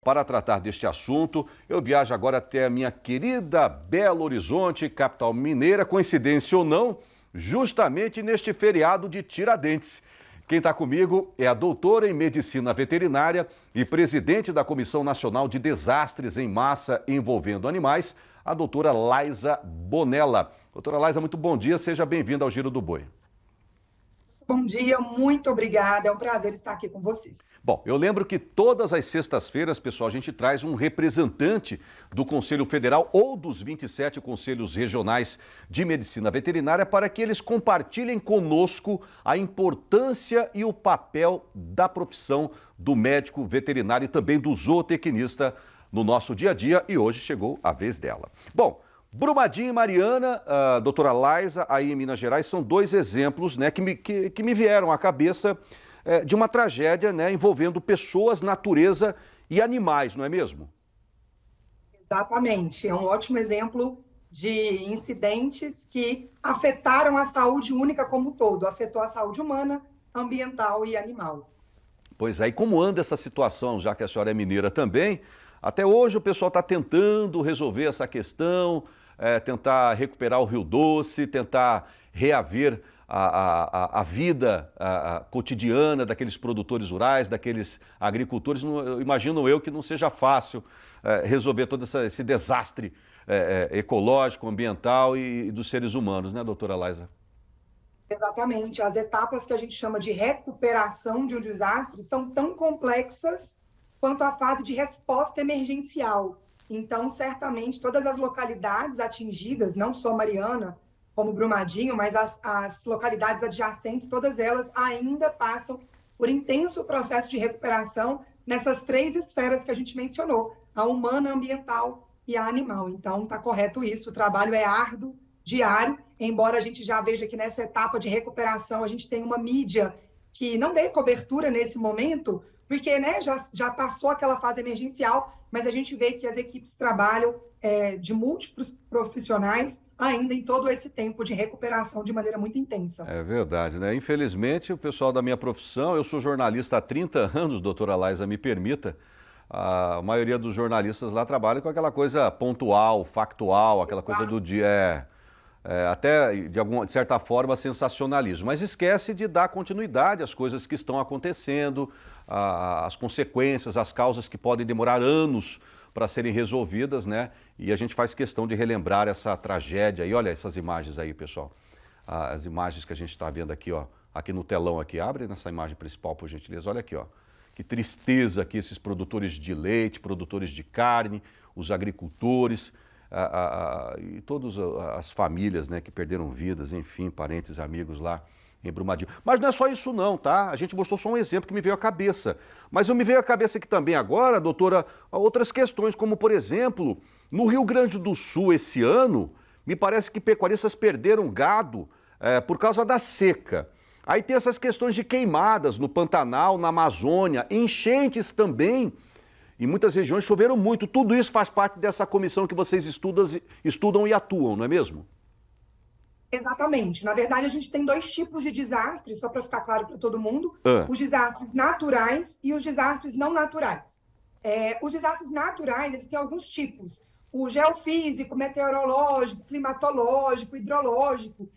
para tratar deste assunto. Eu viajo agora até a minha querida Belo Horizonte, capital mineira, coincidência ou não, justamente neste feriado de Tiradentes. Quem está comigo é a doutora em Medicina Veterinária e presidente da Comissão Nacional de Desastres em Massa envolvendo animais, a doutora Laisa Bonella. Doutora Laisa, muito bom dia, seja bem-vinda ao Giro do Boi. Bom dia, muito obrigada, é um prazer estar aqui com vocês. Bom, eu lembro que todas as sextas-feiras, pessoal, a gente traz um representante do Conselho Federal ou dos 27 Conselhos Regionais de Medicina Veterinária para que eles compartilhem conosco a importância e o papel da profissão do médico veterinário e também do zootecnista no nosso dia a dia, e hoje chegou a vez dela. Bom, Brumadinho e Mariana, a doutora Laisa, aí em Minas Gerais, são dois exemplos, né, que me vieram à cabeça de uma tragédia, né, envolvendo pessoas, natureza e animais, não é mesmo? Exatamente, é um ótimo exemplo de incidentes que afetaram a saúde única como um todo, afetou a saúde humana, ambiental e animal. Pois é, e como anda essa situação, já que a senhora é mineira também? Até hoje o pessoal está tentando resolver essa questão, tentar recuperar o Rio Doce, tentar reaver a vida cotidiana daqueles produtores rurais, daqueles agricultores. Imagino eu que não seja fácil resolver todo esse desastre ecológico, ambiental e dos seres humanos, né, doutora Laisa? Exatamente, as etapas que a gente chama de recuperação de um desastre são tão complexas quanto a fase de resposta emergencial. Então, certamente, todas as localidades atingidas, não só Mariana, como Brumadinho, mas as localidades adjacentes, todas elas ainda passam por intenso processo de recuperação nessas três esferas que a gente mencionou, a humana, a ambiental e a animal. Então, está correto isso, o trabalho é árduo, diário, embora a gente já veja que nessa etapa de recuperação a gente tem uma mídia que não dê cobertura nesse momento, porque né, já passou aquela fase emergencial, mas a gente vê que as equipes trabalham de múltiplos profissionais ainda em todo esse tempo de recuperação de maneira muito intensa. É verdade, né? Infelizmente, o pessoal da minha profissão, eu sou jornalista há 30 anos, doutora Laisa, me permita, a maioria dos jornalistas lá trabalha com aquela coisa pontual, factual, aquela coisa do dia... até de certa forma sensacionalismo, mas esquece de dar continuidade às coisas que estão acontecendo, às consequências, às causas que podem demorar anos para serem resolvidas, né? E a gente faz questão de relembrar essa tragédia. E olha essas imagens aí, pessoal, as imagens que a gente está vendo aqui, ó, aqui no telão aqui, abre nessa imagem principal, por gentileza, olha aqui, ó. Que tristeza aqui esses produtores de leite, produtores de carne, os agricultores... e todas as famílias, né, que perderam vidas, enfim, parentes, amigos lá em Brumadinho. Mas não é só isso não, tá? A gente mostrou só um exemplo que me veio à cabeça. Mas me veio à cabeça que também agora, doutora, outras questões, como por exemplo, no Rio Grande do Sul esse ano, me parece que pecuaristas perderam gado por causa da seca. Aí tem essas questões de queimadas no Pantanal, na Amazônia, enchentes também. Em muitas regiões choveram muito. Tudo isso faz parte dessa comissão que vocês estudam e atuam, não é mesmo? Exatamente. Na verdade, a gente tem dois tipos de desastres, só para ficar claro para todo mundo. Os desastres naturais e os desastres não naturais. Os desastres naturais, eles têm alguns tipos. O geofísico, meteorológico, climatológico, hidrológico.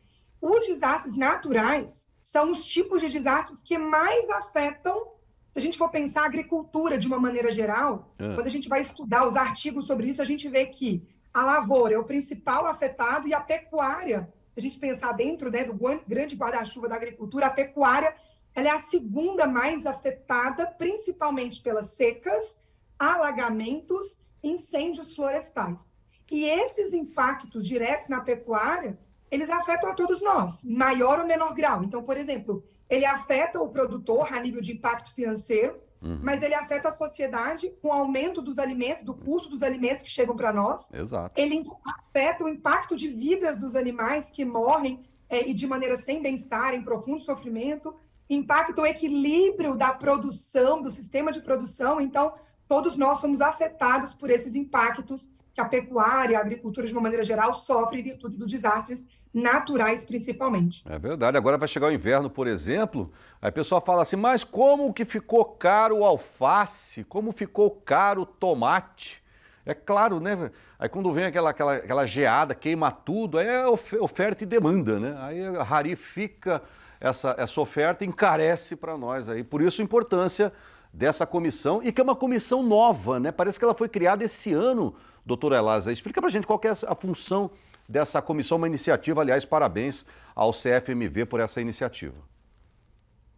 Os desastres naturais são os tipos de desastres que mais afetam. Se a gente for pensar a agricultura de uma maneira geral, quando a gente vai estudar os artigos sobre isso, a gente vê que a lavoura é o principal afetado e a pecuária, se a gente pensar dentro, né, do grande guarda-chuva da agricultura, a pecuária ela é a segunda mais afetada, principalmente pelas secas, alagamentos, incêndios florestais. E esses impactos diretos na pecuária, eles afetam a todos nós, em maior ou menor grau. Então, por exemplo, ele afeta o produtor a nível de impacto financeiro, mas ele afeta a sociedade com o aumento dos alimentos, do custo dos alimentos que chegam para nós. Exato. Ele afeta o impacto de vidas dos animais que morrem e de maneira sem bem-estar, em profundo sofrimento. Impacta o equilíbrio da produção, do sistema de produção. Então, todos nós somos afetados por esses impactos que a pecuária, a agricultura, de uma maneira geral, sofre em virtude dos desastres naturais, principalmente. É verdade. Agora vai chegar o inverno, por exemplo, aí o pessoal fala assim, mas como que ficou caro o alface? Como ficou caro o tomate? É claro, né? Aí quando vem aquela geada, queima tudo, aí é oferta e demanda, né? Aí rarifica essa oferta e encarece para nós aí. Por isso a importância dessa comissão, e que é uma comissão nova, né? Parece que ela foi criada esse ano, doutora Elasa. Explica para a gente qual que é a função dessa comissão, uma iniciativa, aliás, parabéns ao CFMV por essa iniciativa.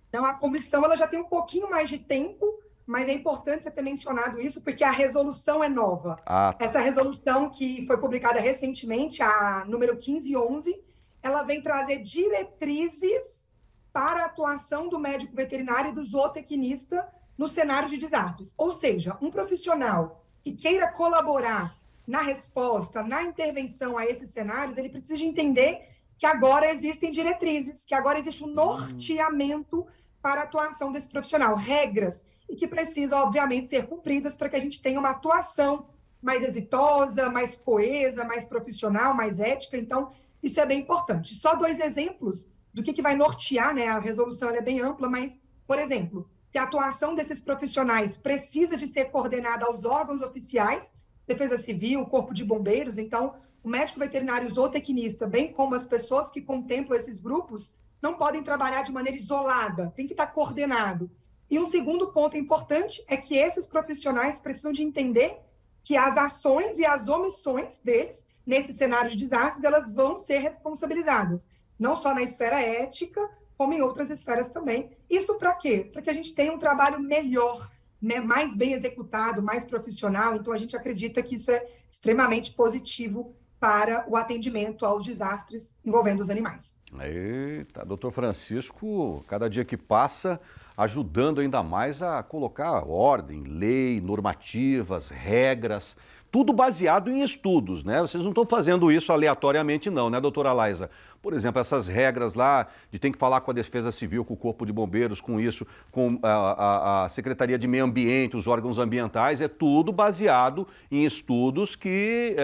Então, a comissão ela já tem um pouquinho mais de tempo, mas é importante você ter mencionado isso, porque a resolução é nova. Tá. Essa resolução que foi publicada recentemente, a número 1511, ela vem trazer diretrizes para a atuação do médico veterinário e do zootecnista no cenário de desastres. Ou seja, um profissional que queira colaborar na resposta, na intervenção a esses cenários, ele precisa entender que agora existem diretrizes, que agora existe um norteamento para a atuação desse profissional, regras, e que precisam, obviamente, ser cumpridas para que a gente tenha uma atuação mais exitosa, mais coesa, mais profissional, mais ética. Então, isso é bem importante. Só 2 exemplos do que vai nortear, né? A resolução ela é bem ampla, mas, por exemplo, que a atuação desses profissionais precisa de ser coordenada aos órgãos oficiais, Defesa Civil, Corpo de Bombeiros. Então, o médico veterinário zootecnista, bem como as pessoas que contemplam esses grupos, não podem trabalhar de maneira isolada, tem que estar coordenado. E um segundo ponto importante é que esses profissionais precisam de entender que as ações e as omissões deles, nesse cenário de desastres, elas vão ser responsabilizadas, não só na esfera ética, como em outras esferas também. Isso para quê? Para que a gente tenha um trabalho melhor, né, mais bem executado, mais profissional. Então, a gente acredita que isso é extremamente positivo para o atendimento aos desastres envolvendo os animais. Eita, doutor Francisco, cada dia que passa, ajudando ainda mais a colocar ordem, lei, normativas, regras, tudo baseado em estudos, né? Vocês não estão fazendo isso aleatoriamente não, né, doutora Laisa? Por exemplo, essas regras lá de tem que falar com a Defesa Civil, com o Corpo de Bombeiros, com isso, com a Secretaria de Meio Ambiente, os órgãos ambientais, é tudo baseado em estudos que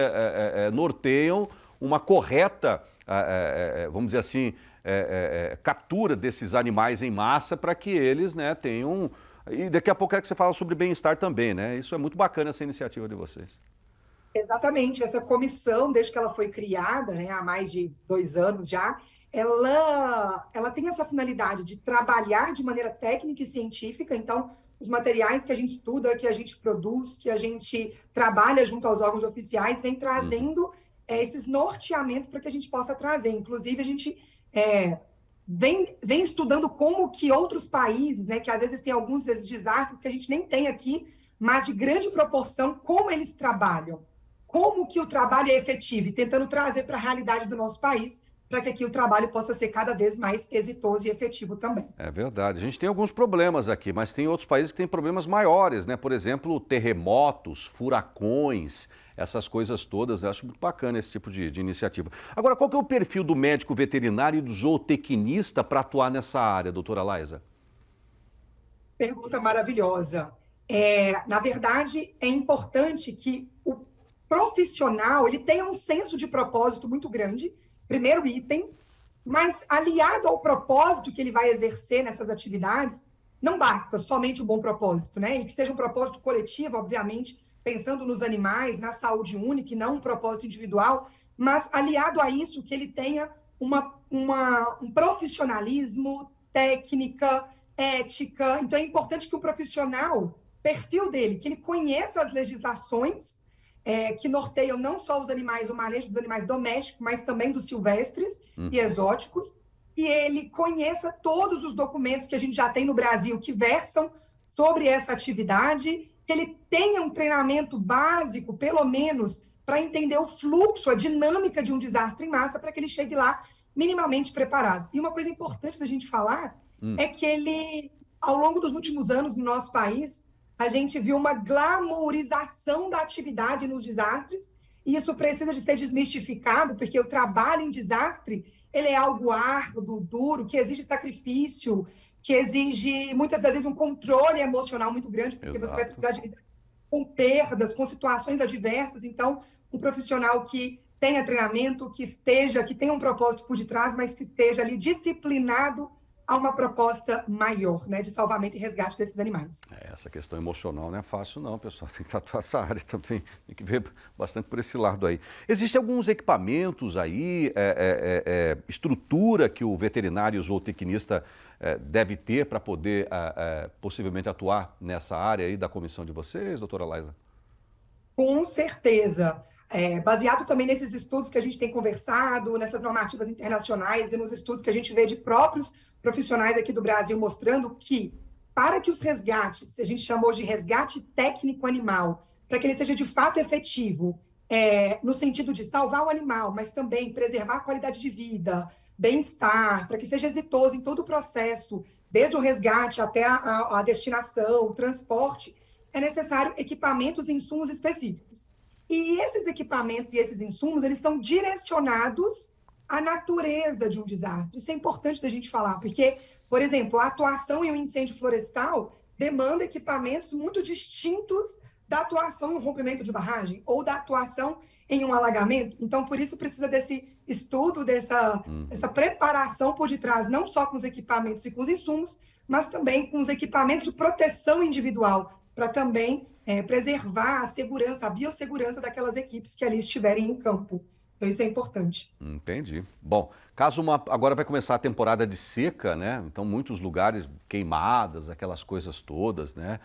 norteiam uma correta, vamos dizer assim, captura desses animais em massa para que eles, né, tenham... E daqui a pouco é que você fala sobre bem-estar também, né? Isso é muito bacana, essa iniciativa de vocês. Exatamente, essa comissão, desde que ela foi criada, né, há mais de 2 anos já, ela tem essa finalidade de trabalhar de maneira técnica e científica. Então, os materiais que a gente estuda, que a gente produz, que a gente trabalha junto aos órgãos oficiais, vem trazendo esses norteamentos para que a gente possa trazer. Inclusive, a gente vem estudando como que outros países, né, que às vezes tem alguns desses desastres que a gente nem tem aqui, mas de grande proporção, como eles trabalham, como que o trabalho é efetivo, e tentando trazer para a realidade do nosso país, para que aqui o trabalho possa ser cada vez mais exitoso e efetivo também. É verdade. A gente tem alguns problemas aqui, mas tem outros países que têm problemas maiores, né? Por exemplo, terremotos, furacões, essas coisas todas. Eu acho muito bacana esse tipo de iniciativa. Agora, qual que é o perfil do médico veterinário e do zootecnista para atuar nessa área, doutora Laisa? Pergunta maravilhosa. Na verdade, é importante que o profissional ele tenha um senso de propósito muito grande, primeiro item, mas aliado ao propósito que ele vai exercer nessas atividades, não basta somente o bom propósito, né? E que seja um propósito coletivo, obviamente, pensando nos animais, na saúde única, e não um propósito individual, mas aliado a isso, que ele tenha um profissionalismo, técnica, ética. Então, é importante que o profissional, perfil dele, que ele conheça as legislações que norteiam não só os animais, o manejo dos animais domésticos, mas também dos silvestres e exóticos, e ele conheça todos os documentos que a gente já tem no Brasil que versam sobre essa atividade, que ele tenha um treinamento básico, pelo menos, para entender o fluxo, a dinâmica de um desastre em massa, para que ele chegue lá minimamente preparado. E uma coisa importante da gente falar é que ele, ao longo dos últimos anos no nosso país, a gente viu uma glamourização da atividade nos desastres, e isso precisa de ser desmistificado, porque o trabalho em desastre, ele é algo árduo, duro, que exige sacrifício, que exige, muitas das vezes, um controle emocional muito grande, porque você vai precisar de lidar com perdas, com situações adversas. Então, um profissional que tenha treinamento, que tenha um propósito por detrás, mas que esteja ali disciplinado a uma proposta maior, né, de salvamento e resgate desses animais. Essa questão emocional não é fácil não, pessoal, tem que atuar essa área também, tem que ver bastante por esse lado aí. Existem alguns equipamentos aí, estrutura que o veterinário zootecnista deve ter para poder possivelmente atuar nessa área aí da comissão de vocês, doutora Laisa? Com certeza. Baseado também nesses estudos que a gente tem conversado, nessas normativas internacionais e nos estudos que a gente vê de próprios profissionais aqui do Brasil mostrando que, para que os resgates, a gente chamou de resgate técnico animal, para que ele seja de fato efetivo, no sentido de salvar o animal, mas também preservar a qualidade de vida, bem-estar, para que seja exitoso em todo o processo, desde o resgate até a destinação, o transporte, é necessário equipamentos e insumos específicos. E esses equipamentos e esses insumos, eles são direcionados à natureza de um desastre. Isso é importante da gente falar, porque, por exemplo, a atuação em um incêndio florestal demanda equipamentos muito distintos da atuação em um rompimento de barragem ou da atuação em um alagamento. Então, por isso precisa desse estudo, dessa preparação por detrás, não só com os equipamentos e com os insumos, mas também com os equipamentos de proteção individual, para também preservar a segurança, a biossegurança daquelas equipes que ali estiverem em campo. Então, isso é importante. Entendi. Bom, agora vai começar a temporada de seca, né? Então, muitos lugares queimadas, aquelas coisas todas, né?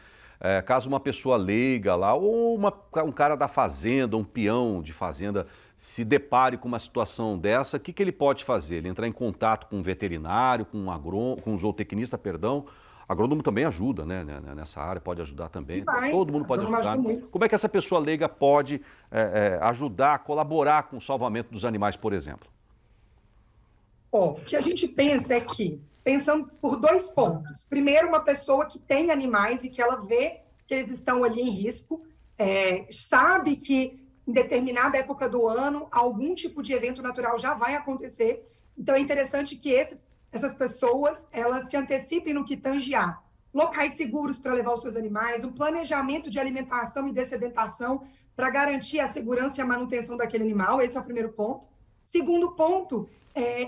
Caso uma pessoa leiga lá, ou um cara da fazenda, um peão de fazenda, se depare com uma situação dessa, o que ele pode fazer? Ele entrar em contato com um veterinário, com um zootecnista, perdão. Agrônomo também ajuda, né, nessa área, pode ajudar também. Todo mundo pode ajudar. Como é que essa pessoa leiga pode ajudar, colaborar com o salvamento dos animais, por exemplo? O que a gente pensa é que, pensando por dois pontos. Primeiro, uma pessoa que tem animais e que ela vê que eles estão ali em risco, sabe que em determinada época do ano, algum tipo de evento natural já vai acontecer. Então, é interessante que essas pessoas, elas se antecipem no que tange a locais seguros para levar os seus animais, um planejamento de alimentação e dessedentação para garantir a segurança e a manutenção daquele animal. Esse é o primeiro ponto. Segundo ponto,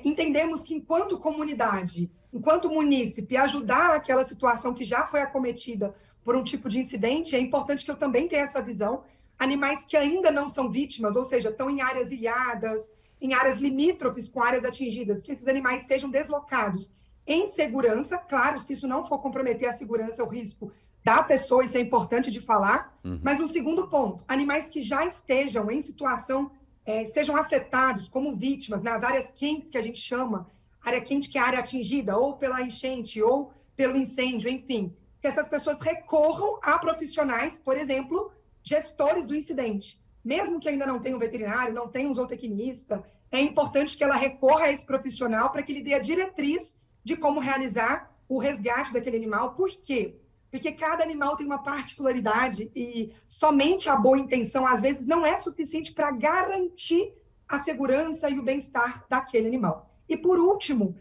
entendemos que enquanto comunidade, enquanto munícipe, ajudar aquela situação que já foi acometida por um tipo de incidente, é importante que eu também tenha essa visão. Animais que ainda não são vítimas, ou seja, estão em áreas ilhadas, em áreas limítrofes com áreas atingidas, que esses animais sejam deslocados em segurança. Claro, se isso não for comprometer a segurança ou risco da pessoa, isso é importante de falar. Mas no segundo ponto, animais que já estejam em situação, estejam afetados como vítimas nas áreas quentes, que a gente chama, área quente que é a área atingida, ou pela enchente, ou pelo incêndio, enfim, que essas pessoas recorram a profissionais, por exemplo, gestores do incidente. Mesmo que ainda não tenha um veterinário, não tenha um zootecnista, é importante que ela recorra a esse profissional para que ele dê a diretriz de como realizar o resgate daquele animal. Por quê? Porque cada animal tem uma particularidade e somente a boa intenção, às vezes, não é suficiente para garantir a segurança e o bem-estar daquele animal. E, por último,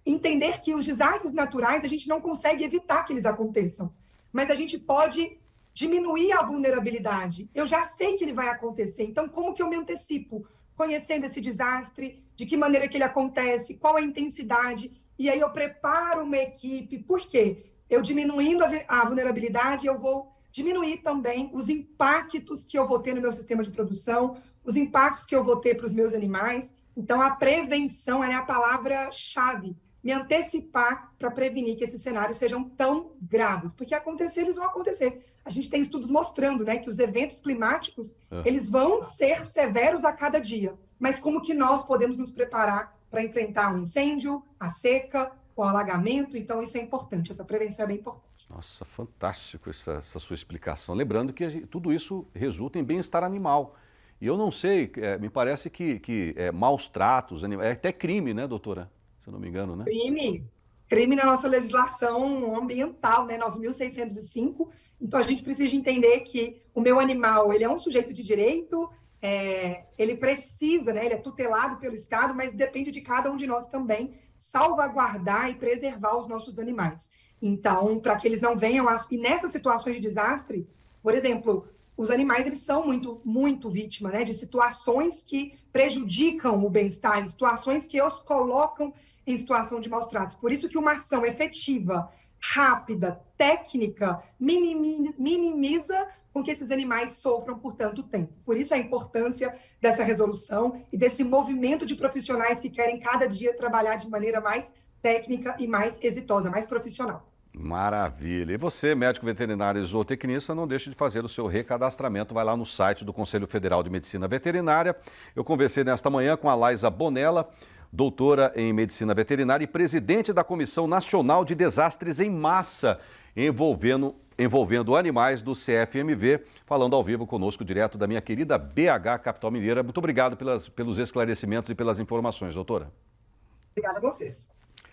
entender que os desastres naturais, a gente não consegue evitar que eles aconteçam, mas a gente pode diminuir a vulnerabilidade. Eu já sei que ele vai acontecer, então como que eu me antecipo? Conhecendo esse desastre, de que maneira que ele acontece, qual a intensidade, e aí eu preparo uma equipe. Por quê? Eu diminuindo a vulnerabilidade, eu vou diminuir também os impactos que eu vou ter no meu sistema de produção, os impactos que eu vou ter para os meus animais. Então, a prevenção é a palavra-chave. Me antecipar para prevenir que esses cenários sejam tão graves, porque acontecer, eles vão acontecer. A gente tem estudos mostrando, né, que os eventos climáticos, eles vão ser severos a cada dia, mas como que nós podemos nos preparar para enfrentar um incêndio, a seca, o alagamento? Então, isso é importante, essa prevenção é bem importante. Nossa, fantástico essa sua explicação. Lembrando que tudo isso resulta em bem-estar animal. E eu não sei, me parece que maus tratos, é até crime, né, doutora? Se eu não me engano, né? Crime na nossa legislação ambiental, né, 9.605. Então, a gente precisa entender que o meu animal, ele é um sujeito de direito, ele precisa, né, ele é tutelado pelo Estado, mas depende de cada um de nós também salvaguardar e preservar os nossos animais. Então, para que eles não venham... E nessas situações de desastre, por exemplo, os animais eles são muito vítima, né, de situações que prejudicam o bem-estar, de situações que os colocam em situação de maus tratos. Por isso que uma ação efetiva, rápida, técnica, minimiza com que esses animais sofram por tanto tempo. Por isso a importância dessa resolução e desse movimento de profissionais que querem cada dia trabalhar de maneira mais técnica e mais exitosa, mais profissional. Maravilha. E você, médico veterinário e zootecnista, não deixe de fazer o seu recadastramento. Vai lá no site do Conselho Federal de Medicina Veterinária. Eu conversei nesta manhã com a Laisa Bonella, doutora em Medicina Veterinária e presidente da Comissão Nacional de Desastres em Massa, envolvendo animais do CFMV, falando ao vivo conosco, direto da minha querida BH, capital mineira. Muito obrigado pelos esclarecimentos e pelas informações, doutora. Obrigada a vocês.